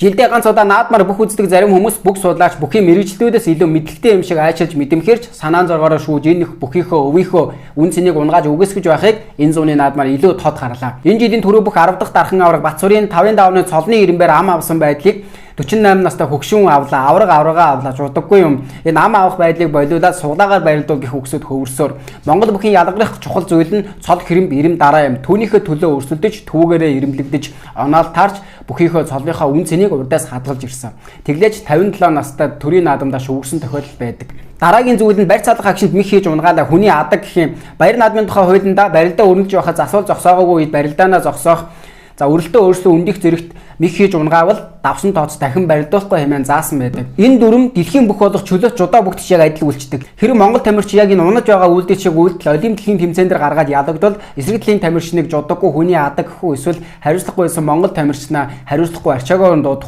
Жилдээ ганц удаа наадмаар бүх үздэг зарим хүмүүс бүх судлаач бүхий мэрэгчлүүдээс илүү мэдлэгтэй юм шиг айчилж мэдэмхэрч санаан зоргоороо шүүж энэ их бүхийхөө өвийнхөө үн цэнийг унгааж үгүйсгэж байхыг энэ зууны наадмаар илүү тод харлаа. Энэ жилийн түрүү бүх 10 дахь дархан авраг Батсүрийн 5-ын давны цолны ирэмбээр ам авсан байдлыг 48 настай хөгшүүн авлаа, аврага авлаа жуудаггүй юм. Энэ ам авах байдлыг болиулаад суглаагаар барилдуул гэх үгсөд хөвөрсөөр Монгол бүхэн ялгарх чухал зүйл нь цол хэрэмб ирэм дараа юм. Түүнийхээ төлөө өрсөлдөж, түүгээрээ ирэмлэгдэж, оноол таарч бүхийхөө цолныхоо үн цэнийг урдаас хадгалж ирсэн. Тэглээж 57 настай төрийн наадамдаа шүүгсэн тохиолдол байдаг. Дараагийн зүйл нь барьц цаалах агшинд мэх хийж унгаалаа хүний адаг гэх юм. Баяр наадмын тухай хуулиндаа барилдаа өрнөж байхад засвал зогсоогоогүй үед барилдаанаа зогсоох өөрөлтөө өөрсдөө үндих зэрэгт мэх хийж унгаавал давсан тооц дахин барилдуулахгүй хэмээн заасан байдаг. Энэ дүрм дэлхийн бүх болох чөлөөт жудаа бүгд шиг адил үйлчдэг. Хэрэв Монгол тамирч яг энэ унаж байгаа үйлдэл шиг үйлдэл олимпийн тэмцээн дээр гаргаад ялагдвал эсрэг талын тамирчныг жудаггүй хүний адаг гэхүү эсвэл хариуцлагагүй байсан Монгол тамирчнаа хариуцлагагүй арчаагаар дуудах